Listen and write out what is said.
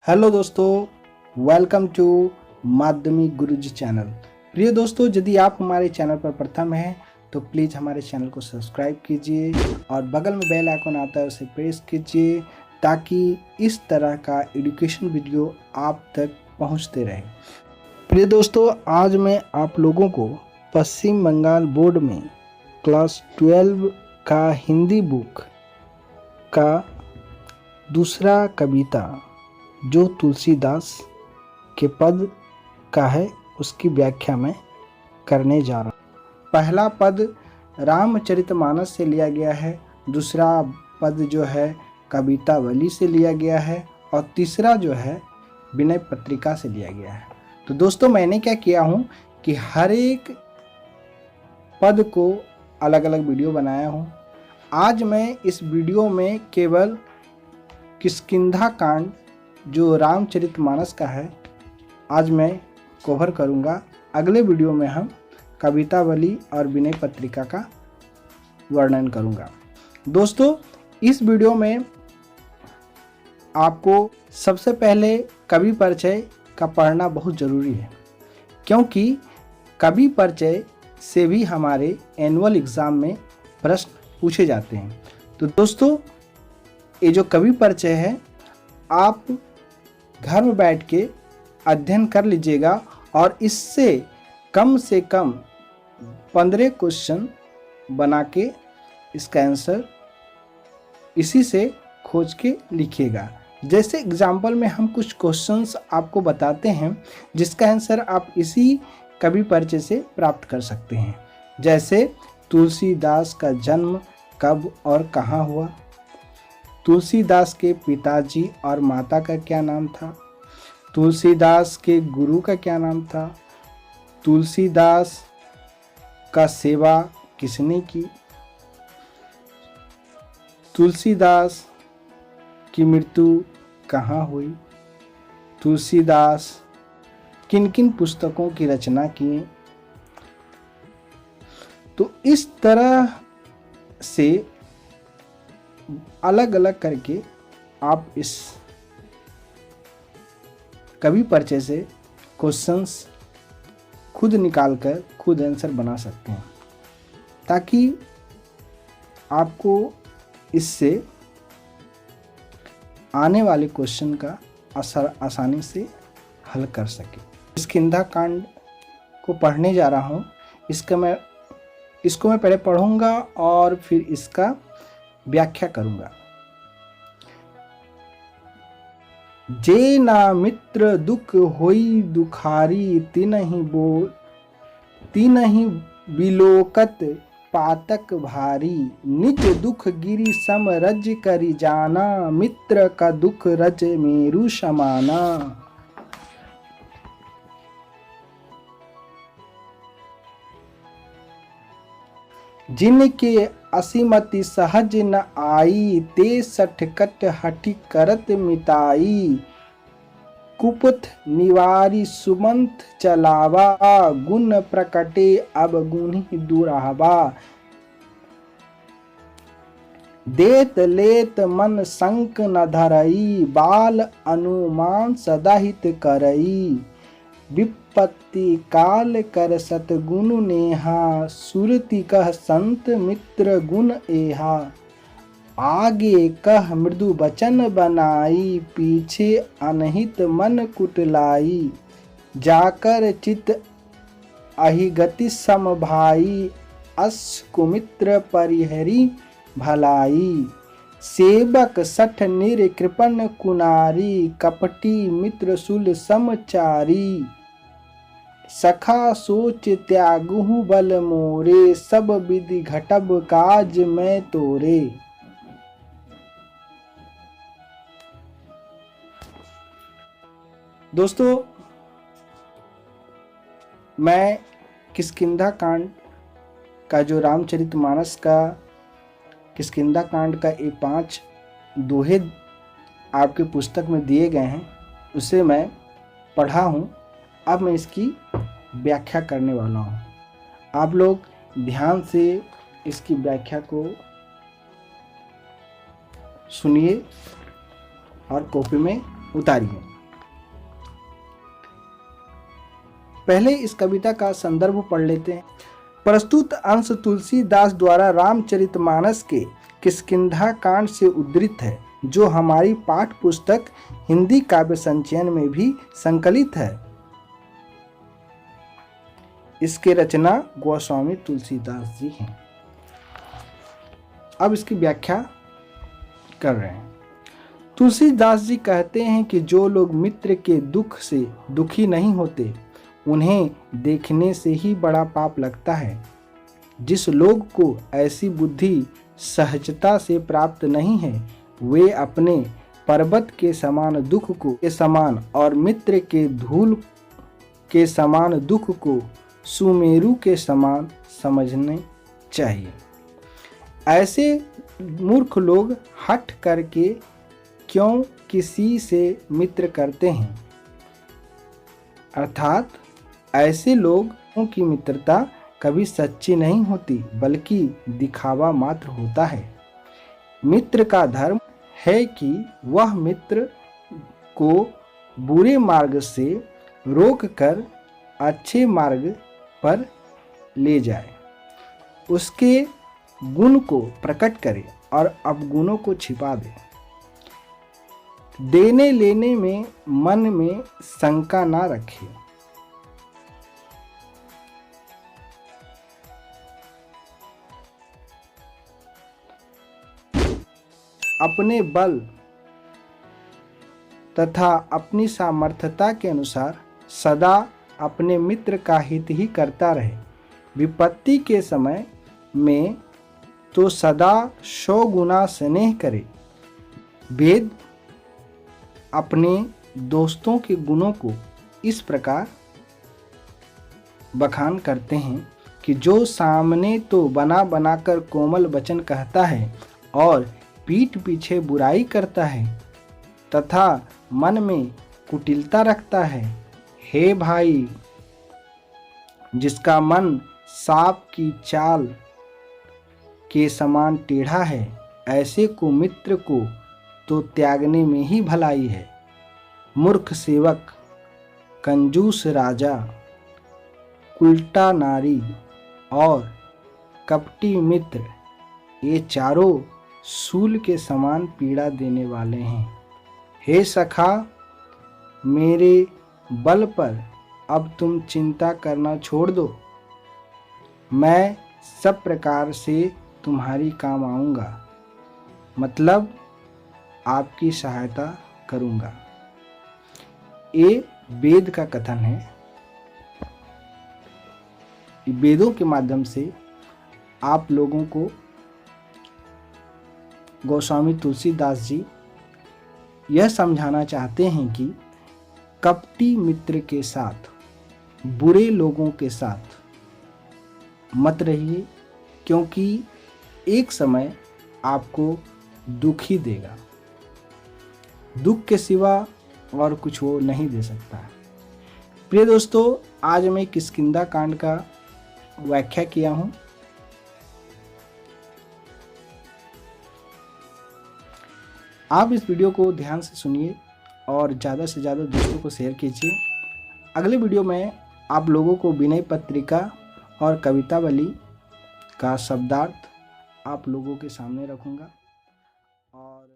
Hello दोस्तों, welcome to माध्यमिक गुरुजी channel. प्रिय दोस्तों, यदि आप हमारे चैनल पर प्रथम हैं तो प्लीज़ हमारे चैनल को सब्सक्राइब कीजिए और बगल में बेल आइकन आता है उसे प्रेस कीजिए ताकि इस तरह का एजुकेशन वीडियो आप तक पहुंचते रहे। प्रिय दोस्तों, आज मैं आप लोगों को पश्चिम बंगाल बोर्ड में क्लास 12 का हिंदी बुक का दूसरा कविता जो तुलसीदास के पद का है उसकी व्याख्या मैं करने जा रहा हूँ। पहला पद रामचरितमानस से लिया गया है, दूसरा पद जो है कवितावली से लिया गया है और तीसरा जो है विनय पत्रिका से लिया गया है। तो दोस्तों, मैंने क्या किया हूँ कि हर एक पद को अलग अलग वीडियो बनाया हूँ। आज मैं इस वीडियो में केवल किष्किंधा कांड जो रामचरितमानस का है आज मैं कवर करूंगा। अगले वीडियो में हम कवितावली और विनय पत्रिका का वर्णन करूंगा। दोस्तों, इस वीडियो में आपको सबसे पहले कवि परिचय का पढ़ना बहुत ज़रूरी है, क्योंकि कवि परिचय से भी हमारे एनुअल एग्ज़ाम में प्रश्न पूछे जाते हैं। तो दोस्तों, ये जो कवि परिचय है आप घर में बैठ के अध्ययन कर लीजिएगा और इससे कम से कम 15 क्वेश्चन बना के इसका आंसर इसी से खोज के लिखिएगा। जैसे एग्जाम्पल में हम कुछ क्वेश्चंस आपको बताते हैं जिसका आंसर आप इसी कवि परिचय से प्राप्त कर सकते हैं। जैसे तुलसीदास का जन्म कब और कहाँ हुआ, तुलसीदास के पिताजी और माता का क्या नाम था, तुलसीदास के गुरु का क्या नाम था, तुलसीदास का सेवा किसने की, तुलसीदास की मृत्यु कहाँ हुई, तुलसीदास किन किन पुस्तकों की रचना किए। तो इस तरह से अलग अलग करके आप इस कवि परिचय से क्वेश्चंस खुद निकालकर खुद आंसर बना सकते हैं, ताकि आपको इससे आने वाले क्वेश्चन का आसानी से हल कर सके। किष्किंधा कांड को पढ़ने जा रहा हूँ। इसको मैं पहले पढ़ूंगा और फिर इसका व्याख्या करूंगा। जे ना मित्र दुख होई दुखारी तिनहि बिलोकत पातक भारी, निज दुख गिरि सम रज करि जाना, मित्र का दुख रज मेरु समाना। जिनके असीमति सहज न आई, ते सठकट हठि करत मिताई, कुपथ निवारी सुमंथ चलावा, गुण प्रकटे अब गुनि दुरावा। देत लेत मन संक न धरई, बाल अनुमान सदाहित करई, विपत्ति काल कर सतगुण नेहा, सुरति कह संत मित्र गुण एहा। आगे कह मृदु बचन बनाई, पीछे अनहित मन कुटलाई, जाकर चित अहिगति सम भाई, अस कुमित्र परिहरी भलाई। सेवक सठ निर कृपन कुनारी, कपटी मित्र सुल समचारी, सखा सोच त्यागहु बल मोरे, सब विधि घटब काज मैं तोरे। दोस्तों, मैं किष्किंधा कांड का जो रामचरितमानस का किष्किंधा कांड का ये 5 दोहे आपके पुस्तक में दिए गए हैं उसे मैं पढ़ा हूँ। अब मैं इसकी व्याख्या करने वाला हूँ। आप लोग ध्यान से इसकी व्याख्या को सुनिए और कॉपी में उतारिए। पहले इस कविता का संदर्भ पढ़ लेते हैं। प्रस्तुत अंश तुलसीदास द्वारा रामचरितमानस के किष्किंधा कांड से उद्धृत है, जो हमारी पाठ्य पुस्तक हिंदी काव्य संचयन में भी संकलित है। इसके रचना गोस्वामी तुलसीदास जी हैं। अब इसकी व्याख्या कर रहे हैं। तुलसीदास जी कहते हैं कि जो लोग मित्र के दुख से दुखी नहीं होते, उन्हें देखने से ही बड़ा पाप लगता है। जिस लोग को ऐसी बुद्धि सहजता से प्राप्त नहीं है, वे अपने पर्वत के समान दुख को के समान और मित्र के धूल के समान दुख को सुमेरु के समान समझने चाहिए। ऐसे मूर्ख लोग हठ करके क्यों किसी से मित्र करते हैं, अर्थात ऐसे लोगों की मित्रता कभी सच्ची नहीं होती, बल्कि दिखावा मात्र होता है। मित्र का धर्म है कि वह मित्र को बुरे मार्ग से रोककर अच्छे मार्ग पर ले जाए, उसके गुण को प्रकट करे और अवगुणों को छिपा दे। देने लेने में मन में शंका ना रखे। अपने बल तथा अपनी सामर्थ्यता के अनुसार सदा अपने मित्र का हित ही करता रहे। विपत्ति के समय में तो सदा 100 गुना स्नेह करे। वेद अपने दोस्तों के गुणों को इस प्रकार बखान करते हैं कि जो सामने तो बना बनाकर कोमल वचन कहता है और पीठ पीछे बुराई करता है तथा मन में कुटिलता रखता है। हे भाई, जिसका मन सांप की चाल के समान टेढ़ा है, ऐसे को मित्र को तो त्यागने में ही भलाई है। मूर्ख सेवक, कंजूस राजा, उल्टा नारी और कपटी मित्र, ये चारों शूल के समान पीड़ा देने वाले हैं। हे सखा, मेरे बल पर अब तुम चिंता करना छोड़ दो। मैं सब प्रकार से तुम्हारी काम आऊँगा, मतलब आपकी सहायता करूँगा। ये वेद का कथन है। वेदों के माध्यम से आप लोगों को गोस्वामी तुलसीदास जी यह समझाना चाहते हैं कि कपटी मित्र के साथ, बुरे लोगों के साथ मत रहिए, क्योंकि एक समय आपको दुख ही देगा। दुख के सिवा और कुछ वो नहीं दे सकता है। प्रिय दोस्तों, आज मैं किष्किंधा कांड का व्याख्या किया हूँ। आप इस वीडियो को ध्यान से सुनिए और ज़्यादा से ज़्यादा दोस्तों को शेयर कीजिए। अगले वीडियो में आप लोगों को विनय पत्रिका और कवितावली का शब्दार्थ आप लोगों के सामने रखूँगा। और